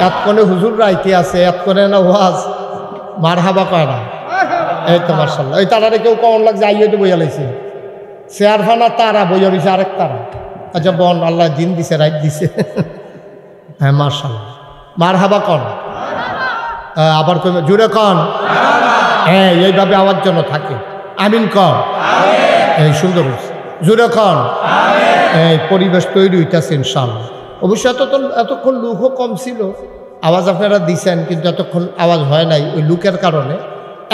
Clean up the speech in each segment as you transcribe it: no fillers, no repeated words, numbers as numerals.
এতক্ষণে হুজুর রাইতে আছে, এতক্ষণে না ওয়াজ মারহাবা কয় না। এই তো মার্শাল্লাহ, এই তারারে কেউ কমন লাগছে, আইয়ে তো বইয়া লাইছে চেয়ারখানা তারা বইয়া রয়েছে আরেক তারা। আচ্ছা বন, আল্লাহ দিন দিছে, রাইট দিছে। হ্যাঁ মার্শাল্লাহ, মারহাবা কন, আবার কই জুড়ে কন। হ্যাঁ, এইভাবে আওয়াজ যেন থাকে। আমিন কন। এই সুন্দর জুড়ে কন। এই পরিবেশ তৈরি হইতেছে ইনশাআল্লাহ। অবশ্যই এতক্ষণ লুকও কম ছিল, আওয়াজ আপনারা দিছেন, কিন্তু এতক্ষণ আওয়াজ হয় নাই ওই লুকের কারণে।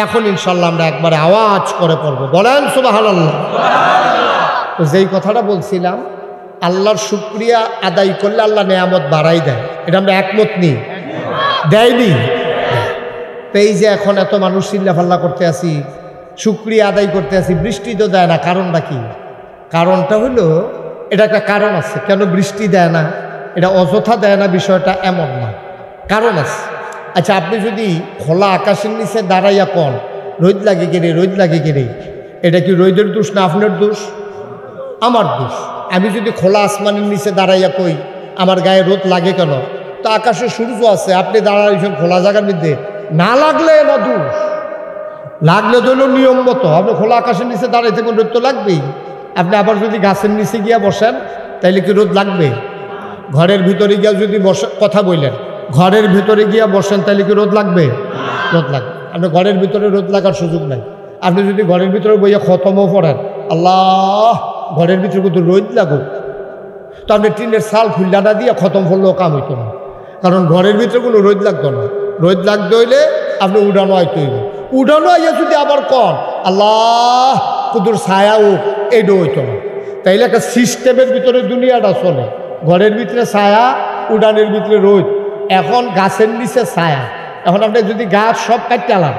এখন ইনশাল্লাহ আমরা একবারে আওয়াজ করে পড়বো, বলেন সুবহানাল্লাহ। তো যেই কথাটা বলছিলাম, আল্লাহর শুকরিয়া আদায় করলে আল্লাহ নেয়ামত বাড়াই দেয়, এটা আমরা একমত নিই, দেয়নি? তো এই যে এখন এত মানুষ চিল্লাফাল্লা করতে আসি, শুকরিয়া আদায় করতে আসি, বৃষ্টি তো দেয় না, কারণটা কি? কারণটা হলো, এটা একটা কারণ আছে কেন বৃষ্টি দেয় না, এটা অযথা দেয় না বিষয়টা এমন না, কারণ আছে। আচ্ছা, আপনি যদি খোলা আকাশের নিচে দাঁড়াইয়া কন রোদ লাগে কেড়ে, রোদ লাগে কেড়ে, এটা কি রোদের দোষ না আপনার দোষ? আমার দোষ। আমি যদি খোলা আসমানের নিচে দাঁড়াইয়া কই আমার গায়ে রোদ লাগে কেন, তো আকাশে সূর্য আছে, আপনি দাঁড়াইছেন খোলা জায়গার মধ্যে, না লাগলে না দোষ, লাগলে তো হলো নিয়ম মতো। আপনি খোলা আকাশের নিচে দাঁড়াই থাকবেন, রোদ তো লাগবেই। আপনি আবার যদি গাছের নিচে গিয়া বসেন, তাইলে কি রোদ লাগবে? ঘরের ভিতরে গিয়া যদি বসে, কথা বললেন, ঘরের ভিতরে গিয়া বসেন, তাহলে কি রোদ লাগবে? রোদ লাগবে। আপনি ঘরের ভিতরে রোদ লাগার সুযোগ নাই। আপনি যদি ঘরের ভিতরে বইয়া খতমও পড়েন, আল্লাহ ঘরের ভিতরে কিন্তু রোদ লাগুক, তো আপনি টিনের সাল ফুল্লাটা দিয়ে খতম করলেও কাম হইতো না, কারণ ঘরের ভিতরে কোনো রোদ লাগতো না। রোদ লাগতে হইলে আপনি উড়ানো আইতে হইবে, উড়ানো আইয়া যদি আবার কন আল্লাহ কুদুর ছায়া হোক, এইটা হইতো না। তাইলে একটা সিস্টেমের ভিতরে দুনিয়াটা চলে, ঘরের ভিতরে ছায়া, উড়ানের ভিতরে রোদ। এখন গাছের নিচে ছায়া, এখন আপনি যদি গাছ সব কাটতে আলান,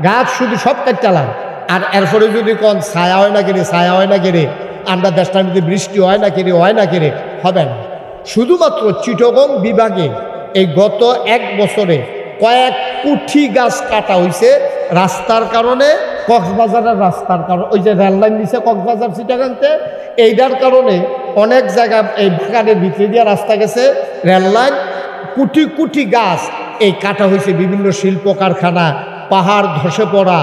গাছ শুধু সব কাটতে আলান, আর এরপরে যদি কন ছায়া হয় না কেড়ে, ছায়া হয় না কেড়ে, আমরা দেশটার মধ্যে বৃষ্টি হয় না কেড়ে, হয় না কেড়ে, হবে না। শুধুমাত্র চিটাগং বিভাগে এই গত 1 বছরে কয়েক কোটি গাছ কাটা হয়েছে রাস্তার কারণে, কক্সবাজারের রাস্তার কারণে, ওই যে রেললাইন দিচ্ছে কক্সবাজার চিটাগাংতে, এইটার কারণে অনেক জায়গা এই বাগানের ভিতরে দিয়ে রাস্তা গেছে, রেললাইন, কোটি কোটি গাছ এই কাটা হয়েছে। বিভিন্ন শিল্প কারখানা, পাহাড় ধসে পড়া,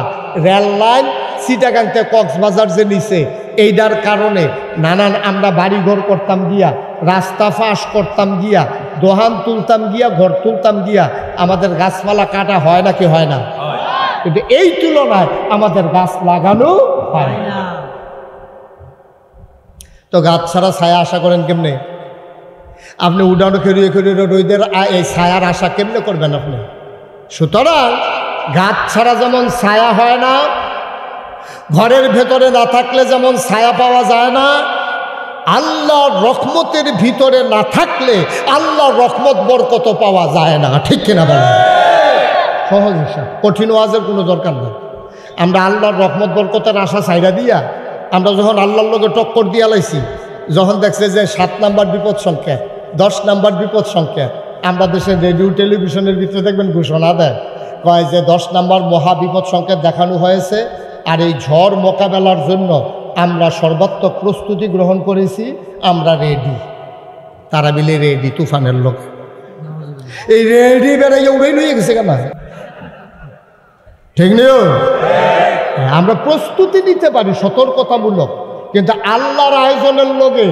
রেললাইন চিটাগাংতে কক্সবাজার যে নিচে, এইটার কারণে নানান আমরা বাড়িঘর করতাম গিয়া, রাস্তা ফাঁস করতাম গিয়া, দোহান তুলতাম গিয়া, ঘর তুলতাম গিয়া, আমাদের গাছপালা কাটা হয় নাকি হয় না? কিন্তু এই তুলনায় আমাদের গাছ লাগানো হয় না। তো গাছ ছাড়া ছায়া আশা করেন কেমনে? আপনি উড়ানো খেরিয়ে খেরিয়ে রোদের এই ছায়ার আশা কেমনে করবেন আপনি? সুতরাং গাছ ছাড়া যেমন ছায়া হয় না, ঘরের ভেতরে না থাকলে যেমন ছায়া পাওয়া যায় না, আল্লাহর রহমতের ভিতরে না থাকলে আল্লাহর রহমত বরকত পাওয়া যায় না, ঠিক কিনা বলেন? সহজ হিসাব, কঠিন ওয়াজের কোনো দরকার নেই। আমরা আল্লাহর রহমত বরকতের আশা ছাইরা দিয়া, আমরা যখন আল্লাহর লোকে টক্কর দিয়া লাইছি, যখন দেখছে যে 7 নাম্বার বিপদ সংকেত, 10 নাম্বার বিপদ সংকেত, আমরা দেশের রেডিও টেলিভিশনের ভিতরে দেখবেন ঘোষণা দেয়, কয় যে 10 নাম্বার মহা বিপদ সংকেত দেখানো হয়েছে, আর এই ঝড় মোকাবেলার জন্য আমরা সর্বাত্মক প্রস্তুতি গ্রহণ করেছি, আমরা রেডি। তারা মিলে রেডি, তুফানের লোক এই রেডি বেড়াইয়া উড়াই লইয়া গেছে কেন? ঠিক নেই? আমরা প্রস্তুতি নিতে পারি সতর্কতামূলক, কিন্তু আল্লাহর আয়োজনের লোকে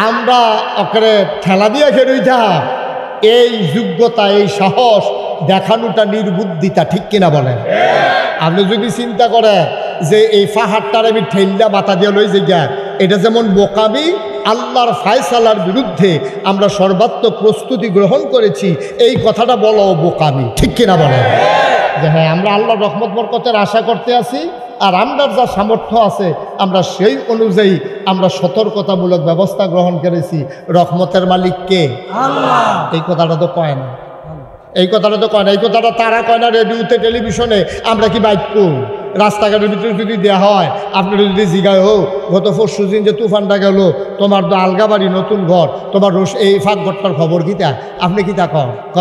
আমরা ওকে ঠেলা দিয়ে খেলুইতা, এই যোগ্যতা, এই সাহস দেখানোটা নির্বুদ্ধিতা, ঠিক কিনা বলেন? আপনি যদি চিন্তা করেন যে এই পাহাড়টার আমি ঠেললা মাথা দিয়ে লই যে, এটা যেমন বোকামি, আল্লাহর ফায়সালার বিরুদ্ধে আমরা সর্বাত্মক প্রস্তুতি গ্রহণ করেছি, এই কথাটা বলো বোকামি, ঠিক কিনা বলেন? যে হ্যাঁ, আমরা আল্লাহর রহমত বরকতের আশা করতে আছি, আর আমরা যা সামর্থ্য আছে আমরা সেই অনুযায়ী আমরা সতর্কতামূলক ব্যবস্থা গ্রহণ করেছি। রহমতের মালিক কে? আল্লাহ। এই কথাটা তো কয় না, এই কথাটা তো কয় না, এই কথাটা তারা কয় না রেডিওতে টেলিভিশনে। আমরা কি বাইক রাস্তাঘাটের ভিতরে যদি দেওয়া হয়, আপনার যদি জিগায় হোক গত 4 দিন যে তুফানটা গেল, তোমার তো আলগাবাড়ি নতুন ঘর, তোমার এই ফাঁক ঘরটার খবর কিতা? আপনি কি তা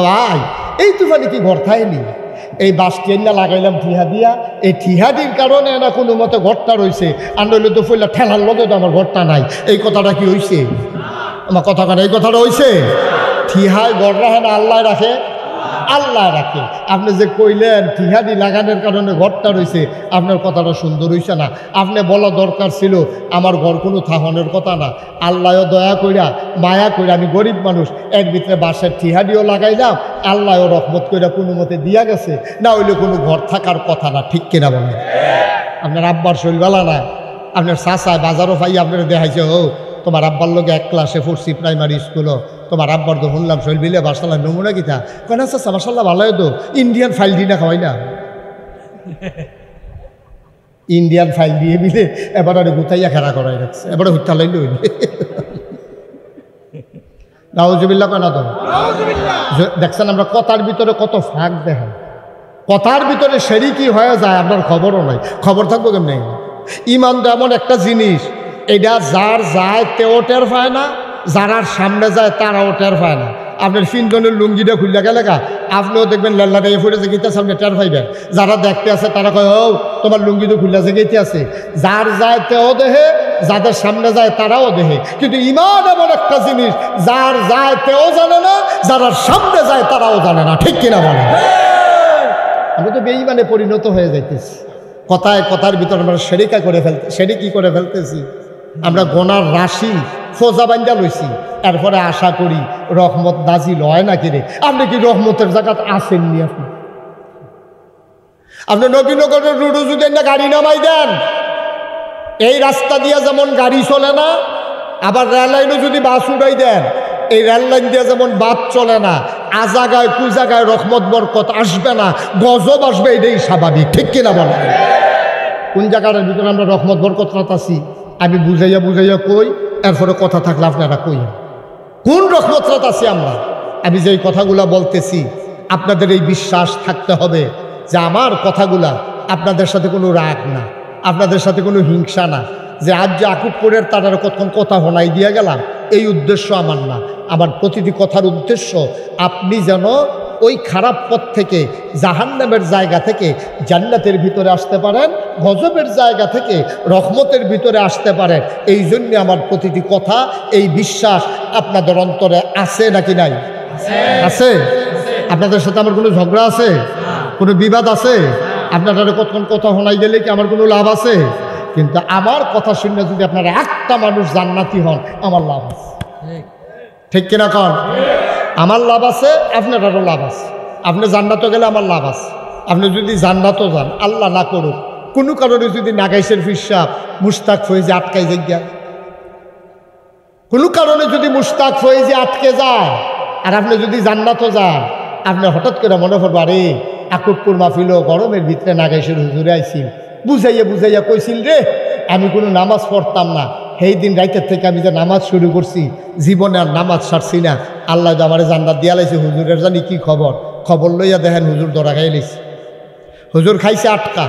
ভাই এই তুফানে কি ঘর থাইনি? এই বাস ট্রেনটা লাগাইলাম ঠিহা দিয়া, এই ঠিহাদির কারণে না কোনো মতে ঘরটা রয়েছে, আর নইলে তো ফইলা ঠেলার লগে তো আমার ঘরটা নাই। এই কথাটা কি হয়েছে? আমার কথা কেন, এই কথাটা হয়েছে? ঠিহায় ঘর রাখে না আল্লাহ রাখে? আল্লাহ রাখে। আপনি যে কইলেন টিহাদি লাগানোর কারণে ঘরটা রয়েছে, আপনার কথাটা সুন্দর হইছে না। আপনি বলা দরকার ছিল আমার ঘর কোনো থাহনের কথা না। আল্লাহও দয়া কইরা মায়া কইরা, আমি গরিব মানুষ, এর ভিতরে বাসার টিহাদিও লাগাইলাম, আল্লাহও রহমত কইরা কোনো মতে দিয়া গেছে, না হইলে কোনো ঘর থাকার কথা না। ঠিক কিনা বলেন? আপনার আব্বার শৈলবেলা না, আপনার চাচায় বাজারও পাই আপনারা দেখাইছে, ও তোমার আব্বার লোক এক ক্লাসে পড়ছি প্রাইমারি স্কুলও, তোমার আব্বার তো শুনলাম শৈল বিলে বাসাল্লাহ নমুনা কিতা কেন চাচা মাসাল্লাহ ভালো তো ইন্ডিয়ান ফাইল দিয়ে না খাওয়াই না, ইন্ডিয়ান ফাইল দিয়ে মিলে এবারে গুতাইয়া খেলা করাই রাখছে, এবারে হত্যা লাইল নাউজুবিল্লাহ কেন তো দেখছেন। আমরা কথার ভিতরে কত ফাঁক দেখেন, কথার ভিতরে সেরি কি হয়ে যায় আপনার খবরও নাই। খবর থাকবো কেমনি? ইমান তো এমন একটা জিনিস, এটা যার যায় তেও টের পায় না, যারার সামনে যায় তারাও টের পায় না। আপনার তিনজনের লুঙ্গিটা খুললে গেলে গা আপনিও দেখবেন লাল্লা দিয়ে ফুটে জেগেতে সামনে টের পাইবেন, যারা দেখতে আছে তারা কয় ও তোমার লুঙ্গি তো খুললে জেগেতে আছে। যার যায় তেও দেহে, যাদের সামনে যায় তারাও দেহে। কিন্তু ইমান এমন একটা জিনিস, যার যায় তেও জানে না, যারা সামনে যায় তারাও জানে না। ঠিক কিনা বলে? আমরা তো বেঈমানে পরিণত হয়ে যাইতেছি, কথায় কথার ভিতরে আমরা সেরিকি করে ফেলতেছি। আমরা গোনার রাশি ফোজা বান্ধা লইছি, এরপরে আশা করি রহমত নাজিল হয় না কিরে। আপনি কি রহমতের জায়গাত আসেননি? আপনি নবীনগরের রোডে যদি না গাড়ি নামাই দেন, এই রাস্তা দিয়ে যেমন গাড়ি চলে না, আবার রেল লাইনে যদি বাস উড়াই দেন, এই রেল লাইন দিয়ে যেমন বাস চলে না, আজাগায় কুজাগায় রহমত বরকত আসবে না, গজব আসবে, এটাই স্বাভাবিক। ঠিক কিনা বলে? কোন জায়গাটার ভিতরে আমরা রহমত বরকত রাতাছি আমি বুঝাইয়া বুঝাইয়া কই, এরপরে কথা থাকলে আপনারা কই কোন রহমত রাতাছি আমরা। আমি যে কথাগুলা বলতেছি আপনাদের এই বিশ্বাস থাকতে হবে যে আমার কথাগুলা আপনাদের সাথে কোনো রাগ না, আপনাদের সাথে কোনো হিংসা না, যে আজ যে আকুবপুরের তাদের কতক্ষণ কথা হোনাই দিয়ে গেলাম, এই উদ্দেশ্য আমার না। আমার প্রতিটি কথার উদ্দেশ্য আপনি যেন ওই খারাপ পথ থেকে, জাহান্নামের জায়গা থেকে জান্নাতের ভিতরে আসতে পারেন, গজবের জায়গা থেকে রহমতের ভিতরে আসতে পারেন। এই জন্য আমার প্রতিটি কথা, এই বিশ্বাস আপনাদের অন্তরে আছে নাকি নাই? আছে। আপনাদের সাথে আমার কোনো ঝগড়া আছে? কোনো বিবাদ আছে? আপনারা কতক্ষণ কথা শোনাই গেলে কি আমার কোনো লাভ আছে? কিন্তু আমার কথা শুনে যদি আপনারা একটা মানুষ জান্নাতি হন, আমার লাভ আছে। ঠিক কিনা কন? আমার লাভ আছে, আপনারও লাভ আছে। আপনি জান্নাতও গেলে আমার লাভ আছে। আপনি যদি জান্নাতও যান, আল্লাহ না করুক কোনো কারণে যদি নাগাইশের ফিরসাব মুস্তাক ফয়েজে আটকাই যায়, কোনো কারণে যদি মুস্তাক ফয়েজে আটকে যায়, আর আপনি যদি জান্নাতও যান, আপনি হঠাৎ করে মনে করবো আরে আকুবপুর মাহফিল গরমের ভিতরে নাগাইশের হুজুরে আইছিল, বুঝাইয়া বুঝাইয়া কইছিল রে আমি কোনো নামাজ পড়তাম না, সেই দিন রাইতের থেকে আমি যে নামাজ শুরু করছি, জীবনে আর নামাজ ছাড়ছি না, আল্লাহ তো আমার জান্নাত দিয়া লাইছে। হুজুরের জানি কি খবর, খবর লইয়া দেখেন হুজুর ধরা খাই লাইছে, হুজুর খাইছে আটকা।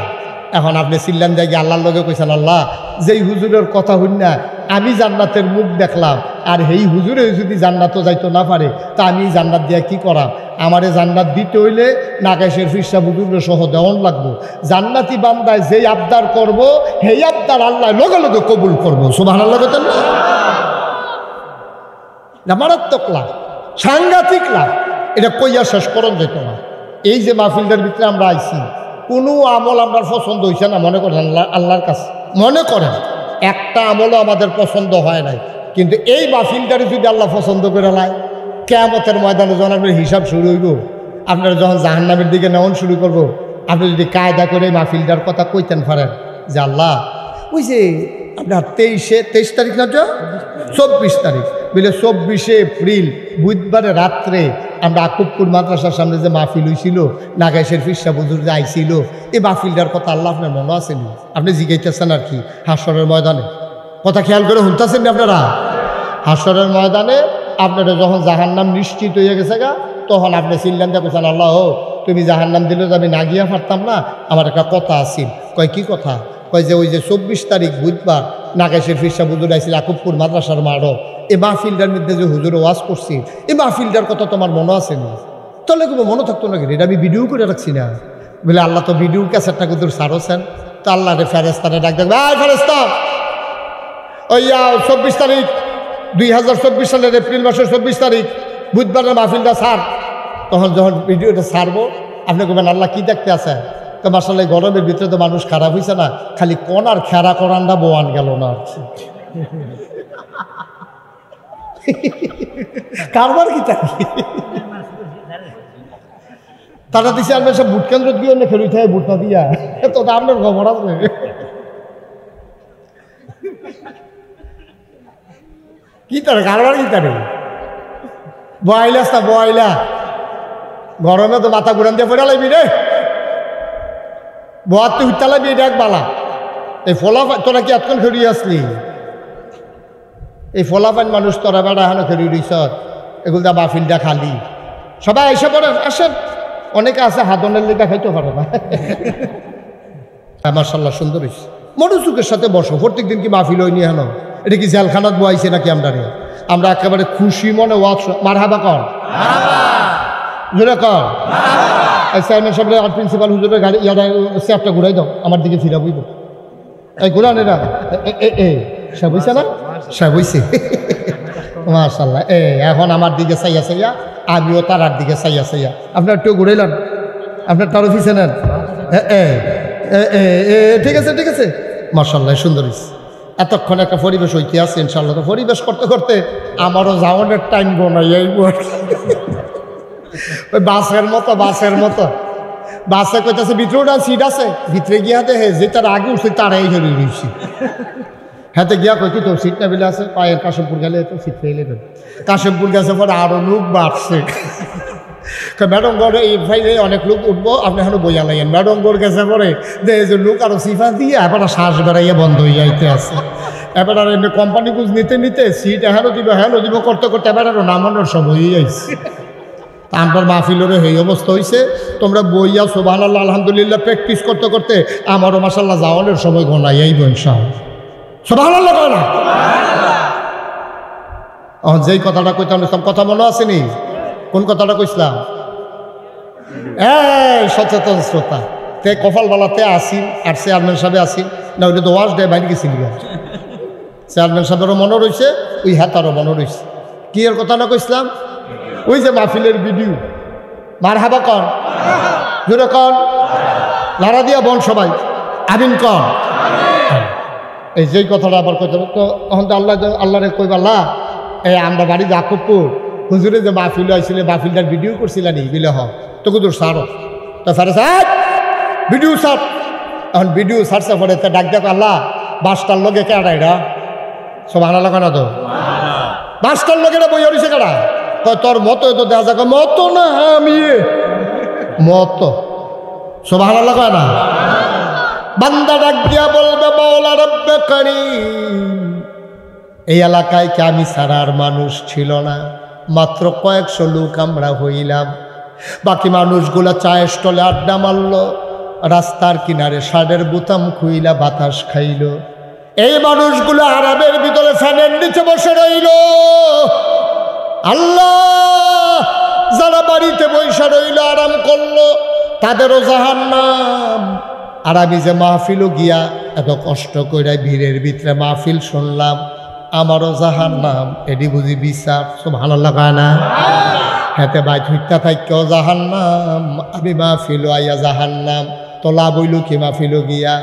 এখন আপনি চিল্লান যাই আল্লাহর লগে কইছেন আল্লাহ যেই হুজুরের কথা হই না আমি জান্নাতের মুখ দেখলাম, আর এই হুজুরে যদি জান্নাতও যাইতো না পারে তা আমি জান্নাত দিয়া কি করা? আমারে জান্নাত দিতে হইলে নাগাইশের ফিরসা হুজুরের সহ দেওয়ান লাগবো। জান্নাতি বান্দায় যেই আবদার করব, সেই আবদার আল্লাহ লগে লগে কবুল করবো। সুবহানাল্লাহ বলেন না? মারাত্মক লাভ, সাংঘাতিক লাভ, এটা কইয়া শেষ করন যেত না। এই যে মাহফিলটার ভিতরে আমরা আইছি, কোনো আমল আমরা পছন্দ হয়েছে না মনে করেন আল্লাহর কাছে, মনে করেন একটা আমলও আমাদের পছন্দ হয় নাই, কিন্তু এই মাহফিলটারে যদি আল্লাহ পছন্দ করে নেয়, কিয়ামতের ময়দানে যখন আপনার হিসাব শুরু হইব, আপনারা যখন জাহান্নামের দিকে নেওয়ান শুরু করব, আপনি যদি কায়দা করে মাহফিলটার কথা কইতেন পারেন যে আল্লাহ ওই যে আপনার 23 তারিখ না, 24 তারিখ বলে 24শে এপ্রিল বুধবারে রাত্রে আমরা আকুবপুর মাদ্রাসার সামনে যে মাহফিল হয়েছিল, নাগাইশের ফিরসা হুজুর যে আইছিল, এই মাহফিলটার কথা আল্লাহ আপনার মনে আসেনি? আপনি জিজ্ঞাইতেছেন আর কি হাসরের ময়দানে, কথা খেয়াল করে শুনতেছেন আপনারা? হাসরের ময়দানে আপনারা যখন জাহান্নাম নিশ্চিত হয়ে গেছে গা, তখন আপনি চিল্লান দিয়ে বলছেন আল্লাহ তুমি জাহান্নাম দিলে তো আমি না গিয়া পারতাম না, আমার একটা কথা আছিল। কয় কি কথা? কয় যে ওই যে 24 তারিখ বুধবার নাগাইশের ফিরসা হুজুর আইছিল আকুবপুর মাদ্রাসার মাঠও, এই মাহফিলটার মধ্যে যে হুজুর ওয়াজ করছি, এই মাহফিলটার কথা তোমার মনে আছে না? তাহলে কোনো মনে থাকতো না, এটা আমি ভিডিও করে রাখছি না বলে আল্লাহ তো ভিডিও ক্যাসেটটা কিন্তু ছাড়ছেন। তো আল্লাহ রে ফেরেস্তারে ডাক দেখ, ভাই ফেরেস্তা ওই 24 তারিখ 2024 সালের এপ্রিল মাসের 24 তারিখ বুধবারের মাহফিলটা ছাড়। তখন যখন ভিডিওটা ছাড়বো আপনি বলবেন আল্লাহ কি দেখতে আছে, তো মাসাল্লাহ গরমের ভিতরে তো মানুষ খারাপ হয়েছে না, খালি কনার খেরা করানটা বোয়ান গেল না কারবার কি থাকি তারা দিছে আর সব ভোট কেন্দ্র দিয়ে না খেলুই থাকে ভোটটা দিয়া তো আপনার খবর আছে কি তারা কারবার কি তারে বয়লা আসতা বয়লা গরমে তো মাথা ঘুরান দিয়ে পড়া লাগবি রে বহার তুই উঠতে লাগবি এটা এক বালা এই ফলা তোরা কি এতক্ষণ খেলিয়ে আসলি এই ফলাফান মানুষ তোরা বেড়া এখনো খেলি রইস এগুলো দা বাফিলটা খালি সবাই এসে পড়ে আসেন অনেকে আছে হাতনের লেখা খাইতে পারে না মার্শাল্লাহ সুন্দর হয়েছে মনোযোগের সাথে বসো প্রত্যেক দিন কি মাহফিল হয়নি এখন এটা কি জেলখানাত বয়াইছে নাকি আমরা একেবারে খুশি মনে ওয়াজ মারহাবা কর জোরে কর চেয়ারম্যান সাহেব আর প্রিন্সিপাল হুজুরের গাড়ি ইয়াটা স্যাপটা ঘুরাই দাও আমার দিকে ফিরা বুঝবো এই ঘুরান এরা সে বুঝছে না সে বুঝছে মাশাআল্লাহ এখন আমার দিকে চাইয়া চাইয়া আমিও তার দিকে চাইয়া চাইয়া আপনার একটু ঘুরাইলেন আপনার তার অফিসে নেন ঠিক আছে ঠিক আছে মাশাআল্লাহ সুন্দর এতক্ষণ একটা পরিবেশ হইতে আছে ইনশাআল্লাহ তো পরিবেশ করতে করতে আমারও যাওয়ানোর টাইম গোনাই ওই বাসের মতো বাসে কইতেছে ভিতরে সিট আছে ভিতরে গিয়া দেখে যে তার আগে উঠছে তারাই ধরে রয়েছি হাতে গিয়া কই কি তোর সিট না বেলে আছে পায়ের কাশিমপুর গেলে তো সিট পেয়ে কাশিমপুর গেছে পরে আরো লোক বাড়ছে ম্যাডম গড় এই ফাইলে অনেক লোক উঠবো আপনি এখনো বইয়া লাগেন ম্যাডম গড় গেছে পরে যে লোক আরো সিফা দিয়ে এবার শ্বাস বেড়াইয়া বন্ধ হয়ে যাইতে আছে এবার আর এমনি কোম্পানি বুঝ নিতে নিতে সিট হেলো দিব করতে করতে এবার আরো নামানোর সময় হয়ে যাইছে আমার মাহফিলেরও এই অবস্থা হয়েছে তোমরা বইয়া সুবহানাল্লাহ আলহামদুলিল্লাহ প্র্যাকটিস করতে করতে আমারও মাশাআল্লাহ যাওয়ানোর সময় ঘনাইয়াইব ইনশাআল্লাহ সুবহানাল্লাহ কয় না যেই কথাটা কইতাম কথা মনে আসেনি কোন কথাটা কইছিলাম সচেতন শ্রোতা তে কপালবালাতে আসিন আর চেয়ারম্যান সাহেব আসিন না ওইটা তো ওয়াশ দেয় বাইরে গেছিল চেয়ারম্যান সাহেবেরও মনে রয়েছে ওই হাতারও মনে রয়েছে কি এর কথা না কইছিলাম ওই যে মাহফিলের ভিডিও মারহাবা কর জোরে কর লাড়া দিয়া বল সবাই আমিন কর এই যেই কথাটা আবার কইতে তো তখন তো আল্লাহরে কইবা আল্লাহ এই আমরা বাড়ি জাকবপুর হুজুরে যে মাহফিল হয়েছিল মাহফিলটার ভিডিও করছিলেন বিলে হোক তো কুদুর সারো তো সারে স্যার ভিডিও সার এখন ভিডিও সারছে পরে তো ডাক দেখো আল্লাহ বাসটার লগে কেডা এটা সব আনা লাগা না তো বাসটার লগে বই হরিছে কেডা তোর মতো তো দেখা যাক মতো না আমি মতো সব আনা লাগা না বান্দা ডাক দিয়া বলবে মাওলা রব্বে কারীম এই এলাকায় কি আমি ছাড়ার মানুষ ছিল না মাত্র কয়েকশো লোক আমরা হইলাম বাকি মানুষগুলা চায়ের স্টলে আড্ডা মারল রাস্তার কিনারে শার্টের বোতাম খুইলা বাতাস খাইল এই মানুষগুলো আরামের ভিতরে ফ্যানের নিচে বসে রইল আল্লাহ যারা বাড়িতে বসে রইল আরাম করলো তাদেরও জাহান্নাম আর আমি যে মাহফিলও গিয়া এত কষ্ট করে ভিড়ের ভিতরে মাহফিল শুনলাম আমারও জাহান্নাম এডি বুঝি বিচার সব ভালো লাগায় না হাতে বাইক হইতা থাকেও জাহান্নাম আমি মাহফিল আইয়া জাহান্নাম তোলা বইল কি মাহফিল গিয়া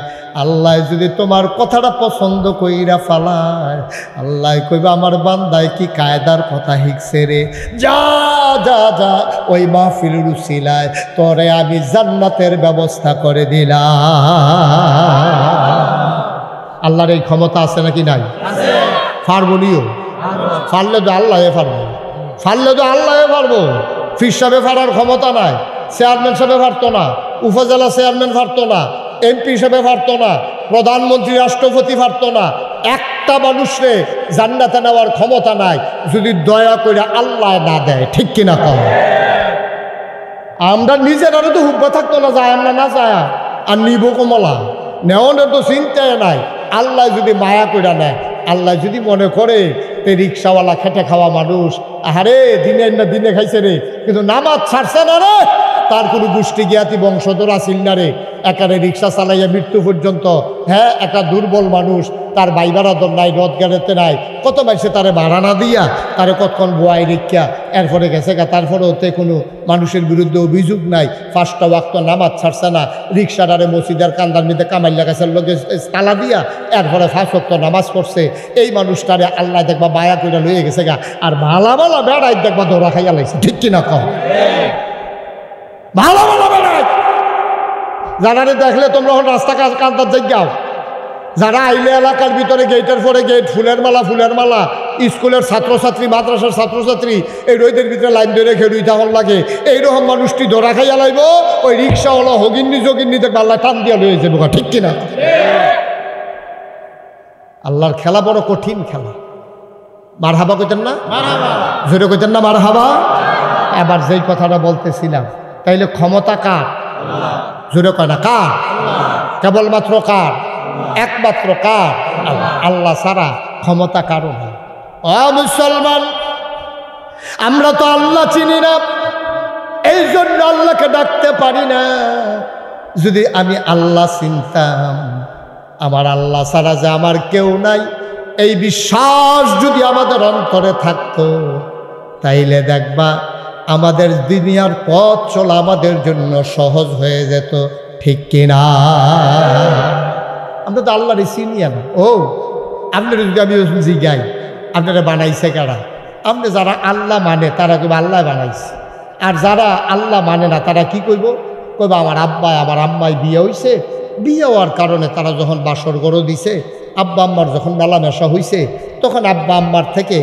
আল্লাহ যদি তোমার কথাটা পছন্দ কইরা ফালায় আল্লাহ কইবা আমার বান্দায় কি কায়দার কথা শিখছে রে যা যা যা ওই মাহফিল রুসিলায় তোরে আমি জান্নাতের ব্যবস্থা করে দিলাম আল্লাহর এই ক্ষমতা আছে নাকি নাই পারবো নিও পারলে তো আল্লাহ পারবো ফির সাহেবে পারার ক্ষমতা নাই চেয়ারম্যান সাহেবে পারতো না উপজেলা চেয়ারম্যান পারতো না এমপি হিসেবে পারতো না প্রধানমন্ত্রী রাষ্ট্রপতি পারতো না একটা মানুষরে জান্নাতে নেওয়ার ক্ষমতা নাই যদি দয়া করে আল্লাহ না দেয় ঠিক কিনা কম আমরা নিজেরা তো হুব্বা থাকতো না যায় আমরা না যায় আর নিব কমলা নেওয়ানোর তো চিন্তায় নাই আল্লাহ যদি মায়া করে নেয় আল্লাহ যদি মনে করে তে রিক্সাওয়ালা খেটে খাওয়া মানুষ আরে দিনে না দিনে খাইছে রে কিন্তু নামাজ ছাড়ছে না রে তার কোনো গোষ্ঠী জ্ঞাতি বংশধর আসিল না রে একারে রিক্সা চালাইয়া মৃত্যু পর্যন্ত হ্যাঁ একটা দুর্বল মানুষ তার বাইবারাদর নাই, রোজগারেতে নাই, কত মাসে তারে ভাড়া না দিয়া তারে কতক্ষণ বোয়াই রেখা এরপরে গেছে গা। তারপরে ওতে কোনো মানুষের বিরুদ্ধে অভিযোগ নাই, 5টা ওয়াক্ত নামাজ ছাড়ছে না, রিক্সাটারে মসজিদের কান্দার মধ্যে কামাইল্লা গাছের লোকে তালা দিয়া এরপরে 5 ওয়াক্ত নামাজ পড়ছে। এই মানুষটারে আল্লাহ দেখবা বায়া করে লইয়ে গেছে গা। আর ভালা ভালা বেড়াই দেখবা দৌড়া খাইয়া লাইছে, ঠিক কিনা কম? ভালো ভালো বেড়াই যারা দেখলে তোমরা রাস্তা কান্দার জায়গাও, যারা আইলে এলাকার ভিতরে গেটের পরে গেট, ফুলের মালা, স্কুলের ছাত্রছাত্রী, মাদ্রাসার ছাত্রছাত্রী এই রোদের ভিতরে লাইন ধরে খেলুই তখন লাগে, এইরকম মানুষটি ধরা খাইয়া লাইব, ওই রিক্সাওয়ালা হগিন্নি যোগিন্নি দেখবে আল্লাহ টান দিয়া লয়ে যাবো, ঠিক কিনা? আল্লাহর খেলা বড় কঠিন খেলা। মারহাবা কইতেন না? জোরে কইতেন না মারহাবা? এবার যেই কথাটা বলতেছিলাম, তাইলে ক্ষমতা কার? জোরে কয় না কার? কেবলমাত্র কার? একমাত্র কার? আল্লাহ ছাড়া ক্ষমতা কারো না। ও মুসলমান, আমরা তো আল্লাহ চিনি না, এই জন্য আল্লাহকে ডাকতে পারি না। যদি আমি আল্লাহ চিনতাম, আমার আল্লাহ ছাড়া যে আমার কেউ নাই, এই বিশ্বাস যদি আমাদের অন্তরে থাকতো, তাইলে দেখবা আমাদের দুনিয়ার পথ চলা আমাদের জন্য সহজ হয়ে যেত, ঠিক কিনা? আমরা তো আল্লাহরে চিনি না। ও আপনারা যদি আমি জিগাই আপনারা বানাইছে কারা? আপনি যারা আল্লাহ মানে তারা কইব আল্লাহ বানাইছে, আর যারা আল্লাহ মানে না তারা কি কইব? কইব আমার আব্বা আমার আম্মাই বিয়ে হইছে, বিয়ে হওয়ার কারণে তারা যখন বাসর গড়ো দিছে, আব্বা আম্মার যখন মেলামেশা হইছে, তখন আব্বা আম্মার থেকে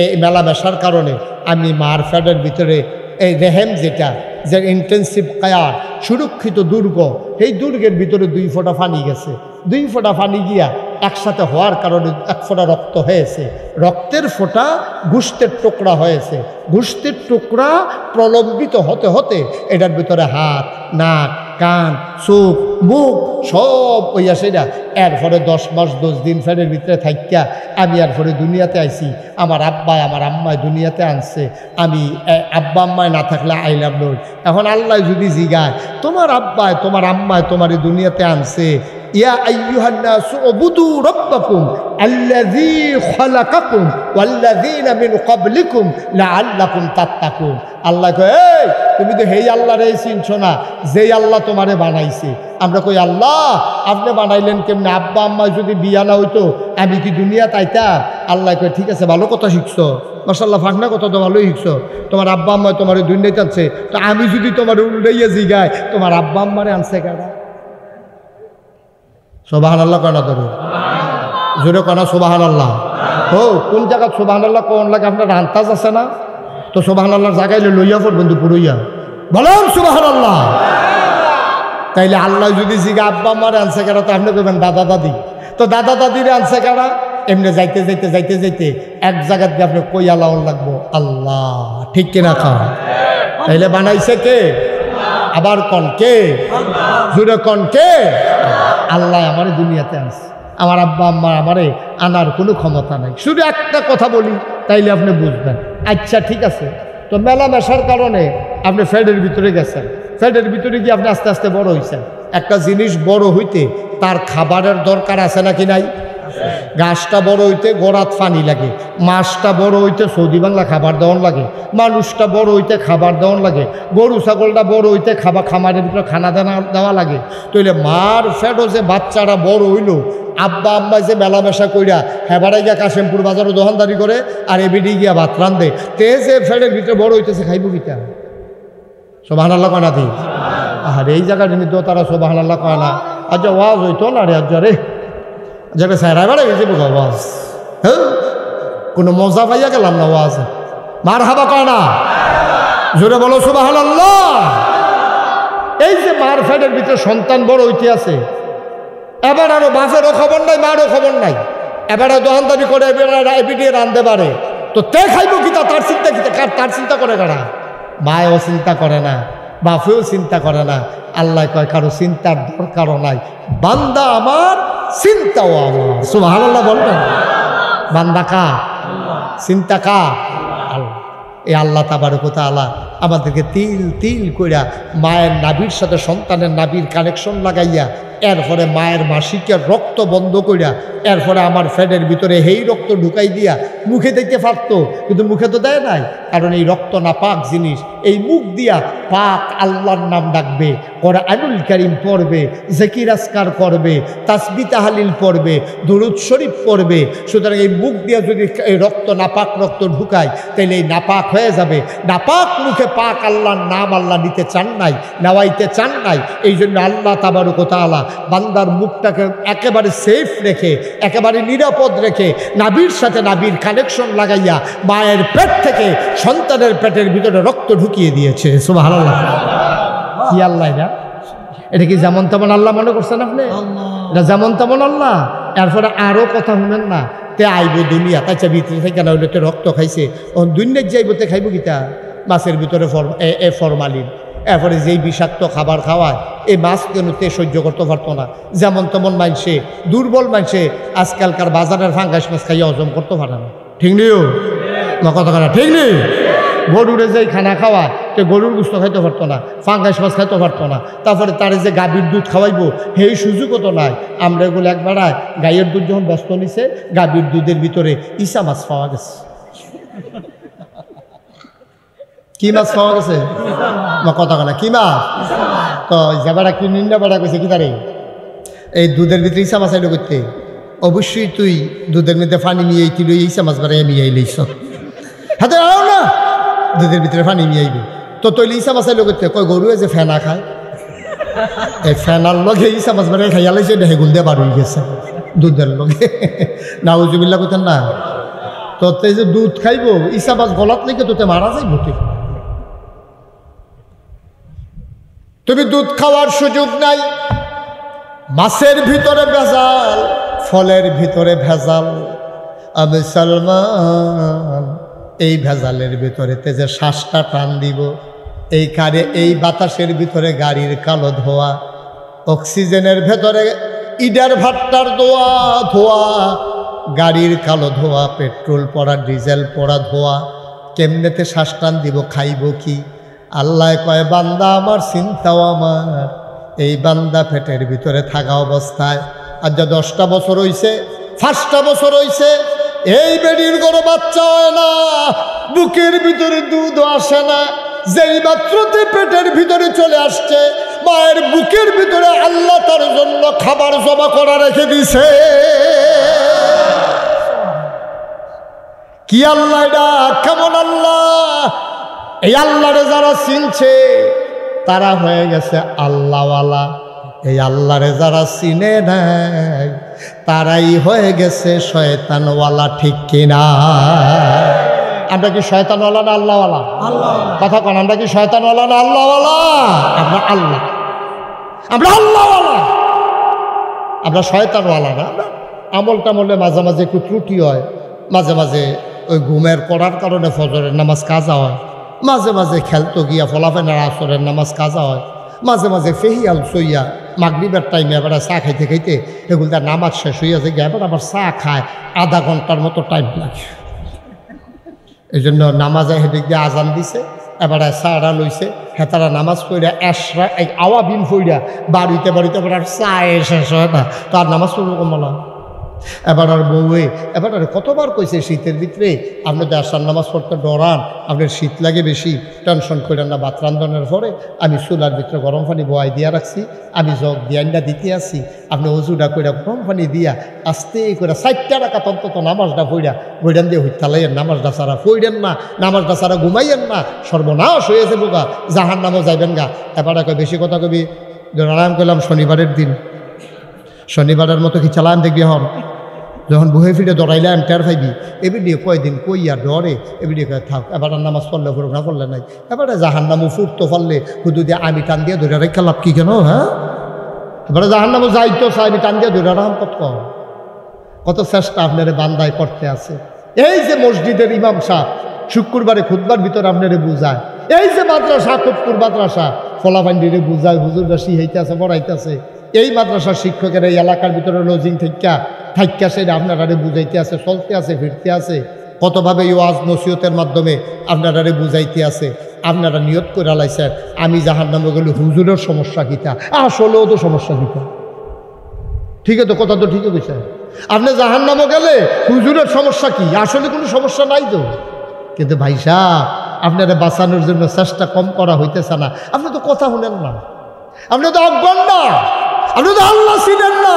এই মেলামেশার কারণে আমি মার ফ্যাটের ভিতরে এই রেহেম যেটা যে ইন্টেন্সিভ কেয়ার সুরক্ষিত দুর্গ, এই দুর্গের ভিতরে 2 ফোঁটা পানি গেছে। 2 ফোঁটা পানি গিয়া একসাথে হওয়ার কারণে 1 ফোঁটা রক্ত হয়েছে। রক্তের ফোঁটা গোশতের টুকরা হয়েছে। গোশতের টুকরা প্রলম্বিত হতে হতে এটার ভিতরে হাত, নাক, কান, চোখ, মুখ সব ওইয়া সেটা এরপরে 10 মাস 10 দিন ফ্যানের ভিতরে থাকিয়া আমি এরপরে দুনিয়াতে আইছি। আমার আব্বায় আমার আম্মায় দুনিয়াতে আনছে, আমি আব্বা আম্মায় না থাকলে আইলাম নই। এখন আল্লাহ যদি জিগায় তোমার আব্বায় তোমার আম্মায় তোমার এই দুনিয়াতে আনছে, ইয়া আইয়ুহান নাসু উবুদু রাব্বাকুম আল্লাযী খালাকাকুম ওয়াল্লাযীনা মিন ক্বাবলিকুম লাআল্লাকুম তাত্তাকুন। আল্লাহ কয় এই তুমি তো হেই আল্লাহরে চিনছো না যেই আল্লাহ তোমারে বানাইছে। আমরা কই আল্লাহ আপনি বানাইলেন কেমনে? আব্বা আম্মা যদি বিয়া না হইতো আমি কি দুনিয়াতে আইতাম? আল্লাহ কয় ঠিক আছে, ভালো কথা শিখছো, মাশাআল্লাহ, ফাঁকনা কথা তো ভালোই শিখছো। তোমার আব্বা আম্মা তোমার দুনিয়াতে আনছে, তো আমি যদি তোমার উল্টাইয়া জিগাই তোমার আব্বা আম্মারে আনছে কারা? সুবহানাল্লাহ কনা ধরো, জোরে কনা সুবহানাল্লাহ। ও কোন জায়গা সুবহানাল্লাহ কোন লাগে আপনার আন্তাজ আছে না? তো সুবহানাল্লাহর জায়গায় লইয়া পড়বেন দুপুরইয়া, বলেন সুবহানাল্লাহ। তাইলে আল্লাহ যদি জিগা আব্বা আম্মারে আনছে কারা, তো আপনি কইবেন দাদা দাদি। তো দাদা দাদিরে আনছে কারা? এমনি যাইতে যাইতে যাইতে যাইতে এক জায়গার দিয়ে আপনি কইয়া লাউন লাগবো আল্লাহ, ঠিক কিনা খাওয়া? তাইলে বানাইছে কে? আবার কন কে? জুড়ে কন কে? আল্লাহ আমার দুনিয়াতে আনছে, আমার আব্বা আম্মা আমারে আনার কোনো ক্ষমতা নাই। শুধু একটা কথা বলি তাইলে আপনি বুঝবেন। আচ্ছা ঠিক আছে, তো মেলামেশার কারণে আপনি ফ্যাটের ভিতরে গেছেন, ফ্যাটের ভিতরে গিয়ে আপনি আস্তে আস্তে বড় হয়েছেন। একটা জিনিস বড় হইতে তার খাবারের দরকার আছে নাকি নাই? গাছটা বড় হইতে গোড়াত পানি লাগে, মাছটা বড় হইতে সৌদি বাংলা খাবার দেওয়ান লাগে, মানুষটা বড় হইতে খাবার দেওয়ান লাগে, গরু ছাগলটা বড় হইতে খামারের ভিতরে খানা দেওয়া লাগে। তাইলে মার ফ্যাটও যে বাচ্চারা বড় হইল, আব্বা আম্মা যে মেলামেশা কইরা হেবারাই গিয়া কাশিমপুর বাজারও দোকানদারি করে আর এবিডি গিয়া ভাত রান্ধে, তে যে ফ্যাটের ভিতরে বড় হইতেছে খাইব কিটা? সুবহানাল্লাহ কয় না দি? আর এই জায়গাটা নিত তারা সুবহানাল্লাহ কয় না। আচ্ছা ওয়াজ হইতো না রে, আচ্ছা রে যেটা স্যারা বেড়ে গেছে বোঝা ওয়াজ, হ্যাঁ কোনো মজা পাইয়া গেলাম না ওয়াজ। মারহাবা কয় না? জোরে বলো সুবহানাল্লাহ। এই যে মার ফ্যাটের ভিতরে সন্তান বড় হইতে আছে, এবার আরো বাপেরও খবর নাই মারও খবর নাই, এবারে দোকানদারি করে এবিডিয়ে রান্ধতে পারে, তো তে খাইব কিতা তার চিন্তা কিতা? তার চিন্তা করে কারা? মায়ও চিন্তা করে না, বাপেও চিন্তা করে না। আল্লাহ কয় কারো চিন্তার দরকারও নাই, বান্দা আমার চিন্তাও আমার। সুবহানাল্লাহ বলবেন। বান্দা কার? চিন্তা কার? আল্লাহ। এই আল্লাহ তাবারক ওয়া তাআলা আমাদেরকে তিল তিল কইরা মায়ের নাভির সাথে সন্তানের নাভির কানেকশন লাগাইয়া এরপরে মায়ের মাসিকের রক্ত বন্ধ কইরা এরপরে আমার ফ্যাটের ভিতরে হেই রক্ত ঢুকাই দিয়া মুখে দিতে পারতো, কিন্তু মুখে তো দেয় নাই, কারণ এই রক্ত না পাক জিনিস। এই মুখ দিয়া পাক আল্লাহর নাম ডাকবে, কোরআনুল কারীম পড়বে, জিকির আজকার করবে, তাসবিহ তাহলিল পড়বে, দুরূদ শরীফ পড়বে। সুতরাং এই মুখ দিয়া যদি এই রক্ত নাপাক রক্ত ঢুকায় তাহলে এই নাপাক হয়ে যাবে। নাপাক মুখে পাক আল্লাহর নাম আল্লাহ নিতে চান নাই, নেওয়াইতে চান নাই। এই জন্য আল্লাহ তাবারক ওয়া তাআলা বান্দার মুখটাকে একেবারে সেফ রেখে, একেবারে নিরাপদ রেখে, নাভির সাথে নাভির কানেকশন লাগাইয়া মায়ের পেট থেকে সন্তানের পেটের ভিতরে রক্ত ঢুকিয়ে দিয়েছে। সুবহানাল্লাহ। কি আল্লাহ এটা? এটা কি যেমন তেমন আল্লাহ মনে করছেন আপনি? এটা যেমন তেমন আল্লাহ। এরপরে আরও কথা শুনেন না, তে আইব দুনিয়া তাইছে ভিতরে থেকে না হইলে তো রক্ত খাইছে, ও দুনিয়ার যাইবতে খাইব কিতা? মাছের ভিতরে ফরমালিন, এরপরে যেই বিষাক্ত খাবার খাওয়ায় এই মাছ কেন তে সহ্য করতে পারতো না। যেমন তেমন মানুষে, দুর্বল মানুষে আজকালকার বাজারের ফাঙ্গাস মাছ খাইয়া হজম করতে পারে না। ঠিক নিও না কথা না? ঠিক নেই? গরুরে যেই খানা খাওয়ায় তো গরুর গুস্ত খাইতে পারতো না, ফাঙ্গাস মাছ খাইতে পারতো না। তারপরে তারে যে গাভীর দুধ খাওয়াইবো সেই সুযোগও তো নাই। আমরা এগুলো একবারায় গাইয়ের দুধ যখন ব্যস্ত নিছে, গাভীর দুধের ভিতরে ইসা মাছ পাওয়া গেছে। কি মাছ পাওয়া গেছে? কথা না কি মাছ? তো যাবারা কি নিন্দা বাড়া কইছে কি তারে এই দুধের ভিতরে ইসা মাছ আইলো করতে? অবশ্যই তুই দুধের মধ্যে পানি নিয়ে তুই ইসা মাছ বাড়াই নিয়ে আইলিস। হাতে আও না, দুধের ভিতরে পানি নিয়ে আইবি তো তৈলি ইসা মাছ আইলো করতে? কয় গরুয়ে যে ফেনা খায়, এই ফেনার লগে ইসা মাছ বাড়াই খাইয়া লাইছে, হেগুল দিয়ে বার হয়ে গেছে দুধের লগে। নাউজুবিল্লাহ কইতেন না? তো এই যে দুধ খাইব ইসা মাছ গলাত লেগে তোতে মারা যাইব। তুমি দুধ খাওয়ার সুযোগ নাই। মাছের ভিতরে ভেজাল, ফলের ভিতরে ভেজাল। আমি সালমান এই ভেজালের ভিতরে যে শ্বাসটা টান দিব, এই কারে এই বাতাসের ভিতরে গাড়ির কালো ধোয়া, অক্সিজেনের ভেতরে ইডার ভাট্টার ধোয়া, গাড়ির কালো ধোয়া, পেট্রোল পড়া ডিজেল পড়া ধোয়া। কেমনেতে শ্বাস টান দিব? খাইব কি? আল্লাহ কয় বান্দা আমার চিন্তাও আমার। এই বান্দা পেটের ভিতরে থাকা অবস্থায় আজ 10টা বছর হইছে, 5টা বছর হইছে, এই বেডির কোনো বাচ্চা হয় না, বুকের ভিতরে দুধ আসে না। যেই মাত্রতে পেটের ভিতরে চলে আসছে, মায়ের বুকের ভিতরে আল্লাহ তার জন্য খাবার জমা করা রেখে দিছে। কি আল্লাহ এটা? কেমন আল্লাহ? এই আল্লাহরে যারা চিনছে তারা হয়ে গেছে আল্লাহওয়ালা। এই আল্লাহরে যারা চিনে নাই তারাই হয়ে গেছে শয়তানওয়ালা। ঠিক কিনা? আমরা কি শয়তানওয়ালা না আল্লাহওয়ালা? কথা কন, আমরা কি শয়তানওয়ালা না আল্লাহওয়ালা? আমরা আল্লাহ, আমরা আল্লাহওয়ালা, আমরা শয়তানওয়ালা না। আমল টামলে মাঝে মাঝে একটু ত্রুটি হয়, মাঝে মাঝে ওই ঘুমের পড়ার কারণে ফজরের নামাজ কাজা হয়, মাঝে মাঝে খেলতো গিয়া ফলাফেনার আসরের নামাজ কাজা হয়, মাঝে মাঝে ফেহিয়াল সইয়া মাগরিবের টাইমে এবার চা খাইতে খাইতে এগুলো নামাজ শেষ হইয়াছে গিয়ে এবার আবার চা খায়, আধা ঘন্টার মতো টাইম লাগে। এই জন্য নামাজে হেদিক দিয়ে আজান দিছে, এবার চারা লইছে, হেতারা নামাজ পড়িয়া এসরা আওয়াবিন ফইরা বাড়িতে বাড়িতে এবার আর চা শেষ হয় না, তার নামাজ পড়বো কমলা। এবার আর বউয়ে এবার আর কতবার কইছে শীতের ভিতরে আপনাদের আসার নামাজ পড়তে ডরান, আপনার শীত লাগে বেশি, টেনশন করেন না। ভাত রান্ধনের পরে আমি চুলার ভিতরে গরম পানি বয়াই দিয়া রাখছি, আমি জগ দিয়ান্ডা দিতে আসি, আপনি অজুটা কইরা গরম পানি দিয়া আস্তে করে 4টা রাকাত অন্তত নামাজটা পড়া বইডান দিয়ে হইতালাইয়েন, নামাজটা ছাড়া পড়েন না, নামাজটা ছাড়া ঘুমাইয়েন না, সর্বনাশ হয়েছে বোকা, জাহান নামও যাইবেন গা। এবার কই বেশি কথা কবি আরাম করলাম শনিবারের দিন, শনিবারের মতো কি চালান দেখবি হন, যখন বহে ফিরে দৌড়াইলাম টের পাইবি এবিডিয়ে কয়দিন কইয়া ডরে এবিডিয়ে কয়ে থাক, এবার নামাজ পড়লে পড়ুক না পড়লে নাই। এবারে জাহান নামও ফুটতো পারলে হুদু দিয়ে আমি টান দিয়ে ধরে রেখা লাভ কি কেন? হ্যাঁ, এবারে জাহান নামও যাইতো আমি টান দিয়ে ধরে রাম কত চেষ্টা আপনারে বান্দায় করতে আছে। এই যে মসজিদের ইমাম সাহেব শুক্রবারে খুতবার ভিতরে আপনারে বুঝায়, এই যে মাদ্রাসা খুবপুর মাদ্রাসা ফলাফান্ডিরে বুঝায়, হুজুররা শিখাইতে আছে পড়াইতে আছে, এই মাদ্রাসার শিক্ষকের এই এলাকার ভিতরে লজিং থাইকা সেটা আপনারা বুঝাইতে আছে, চলতে আছে, ফিরতে আছে। কতভাবে এই ওয়াজ নসিহতের মাধ্যমে আপনারা বুঝাইতে আছে। আপনারা নিয়ত করে লাইছেন আমি জাহান্নামে গেলে হুজুরের সমস্যা কিতা, আসলেও তো সমস্যা কিতা। ঠিক আছে, কথা তো ঠিকই কইছেন। আপনি জাহান্নামে গেলে হুজুরের সমস্যা কি, আসলে কোনো সমস্যা নাই তো। কিন্তু ভাই সাহেব, আপনারা বাঁচানোর জন্য চেষ্টা কম করা হইতেছে না। আপনি তো কথা শুনেন না, আপনি তো অজ্ঞান না, আপনি তো আল্লাহ চিনেন না।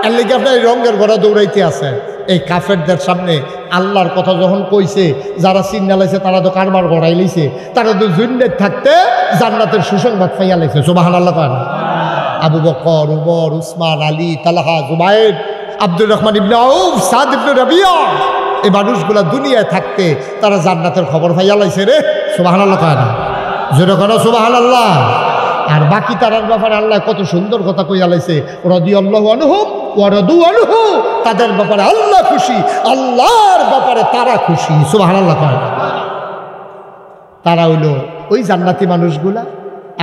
এর লেগে আপনার এই রঙের ঘোড়া দৌড়াইতে আছেন। এই কাফেরদের সামনে আল্লাহর কথা যখন কইছে, যারা চিন্না লাইছে তারা তো কারবার গড়াই লাইছে, তারা তো জুন্নের থাকতে জান্নাতের সুসংবাদ পাইয়া লাইছে। সুবহানাল্লাহ করেন। আবু বকর, উমর, উসমান, আলী, তালহা, জুবায়ের, আব্দুর রহমান ইবনে আউফ, সাদ ইবনে রাবিয়া, এই মানুষগুলা দুনিয়ায় থাকতে তারা জান্নাতের খবর পাইয়া লাইছে রে। সুবহানাল্লাহ করেন। জোরে করো সুবহানাল্লাহ। আর বাকি তারার ব্যাপারে আল্লাহ কত সুন্দর কথা কইয়া লাইছে, রাদিয়াল্লাহু আনহুম ওয়া রাদু আনহু, তাদের ব্যাপারে আল্লাহ খুশি, আল্লাহর ব্যাপারে তারা খুশি। সুবহানাল্লাহ করেন। তারা হইল ওই জান্নাতি মানুষগুলা।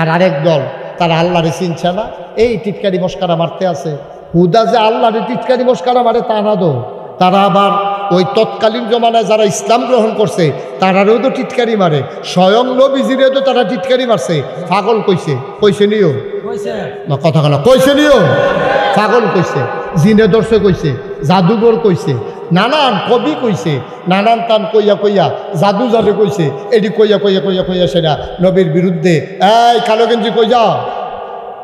আর আরেক দল, তারা আল্লাহরে চিনছে না, এই টিটকারি মস্কারা মারতে আছে। হুদা যে আল্লাহরে টিটকারি মস্কারা মারে তা না দো, তারা আবার ওই তৎকালীন জমানায় যারা ইসলাম গ্রহণ করছে তারারও তো টিটকারি মারে, স্বয়ং নবীজিরেও তো তারা টিটকারি মারছে। পাগল কইছে, কইছে নিও না কথা কেন, কইছে নিও পাগল কইছে, জিনে দর্শে কইছে, জাদুঘর কইছে, নানান কবি কইছে, নানান তান কইয়া কইয়া জাদু জাদু কইছে, এটি কইয়া কইয়া কইয়া কইয়া সেটা নবীর বিরুদ্ধে। এই কালো গেঞ্জি কই যাও,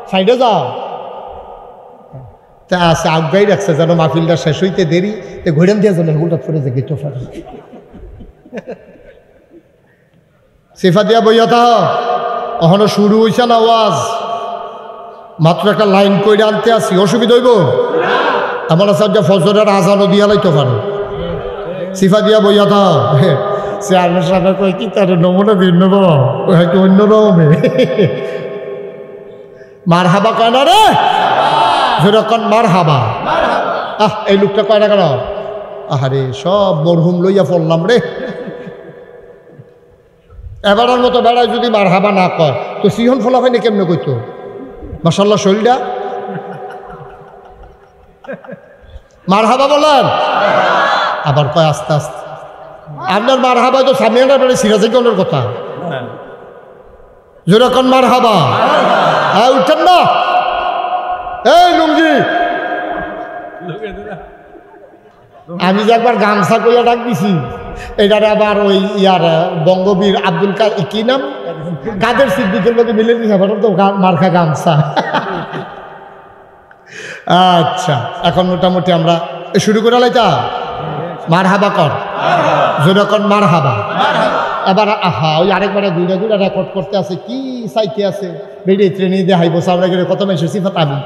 সাইডে যাও। তা আছে আগাই রাখছে যেন মাহফিলটা শেষ হইতে দেরি, তো ঘুরেন দিয়ে যেন হুলটা করে যে গেটো ফাটে সিফা দিয়া বইয়া তা এখনো শুরু হইছে না ওয়াজ, মাত্র একটা লাইন কইরে আনতে আসি, অসুবিধা হইব? আমার সাথে ফজরের আজানও দিয়া লাইতে পারো। সিফা দিয়া বইয়া তা চেয়ারম্যান সাহেব কই কি তার নমুনা ভিন্ন একটু অন্য রকমে মার হাবা কানা রে, যেরকম মার হাবা। এই লোকটা কয় না কেন? আহারে সব মরহুম লইয়া পড়লাম রে। এবারের মতো বেড়ায় যদি মার হাবা না কয় তো সিহন ফলা হয়নি কেমনে কইতো? মাশাল্লাহ শরীরটা মার হাবা বলেন, আবার কয় আস্তে আস্তে। আপনার মার হাবা তো সামিয়ানার বেড়ে সিরাজে গনের কথা, যেরকম মার হাবা। হ্যাঁ উঠছেন না? এই লুঙ্গি, আমি যে একবার গামছা কইয়া ডাক দিছি, এটারে আবার ওই ইয়ার বঙ্গবীর আব্দুল কি নাম, কাদের সিদ্দিকের লোকে মিলে দিছে, তো মার্কা গামছা। আচ্ছা, এখন মোটামুটি আমরা শুরু করে লাইতা মার হাবা কর, যেরকম মার হাবা। এবার আহা ওই আরেকবারে দুইটা দুইটা রেকর্ড করতে আছে, কি চাইতে আছে বেরিয়ে ট্রেনে দেখাইবো সামনে গেলে কত মেসে সিফাত আমি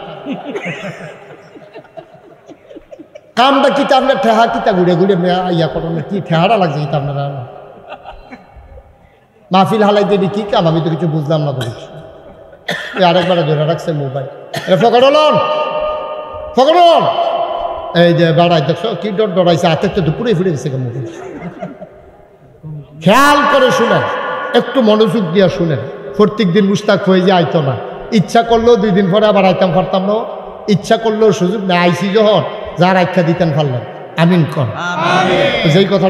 কামটা কিতা আপনার ঠেহা কিতা ঘুরে ঘুরে ইয়া করেন, কি ঠেহারা লাগছে কিতা আপনারা মাহফিল হালাইতে কি কাম, আমি তো কিছু বুঝলাম না। তো কিছু আরেকবারে ধরে রাখছে মোবাইল, ফকরলন ফকরন, এই যে বেড়াই দেখছো কি ডর ডরাইছে, হাতের তো দুপুরে ফিরে গেছে মোবাইল। খেয়াল করে শুনেন, একটু মনোযোগ দিয়া শুনেন। প্রত্যেক দিন মুস্তাক হয়ে যে আইতো না, ইচ্ছা করলেও 2 দিন পরে আবার আইতাম পারতাম না, ইচ্ছা করলেও সুযোগ নেই। আইসি যখন যার আখ্যা দিতেন পারলেন। আমিন কর যেই কথা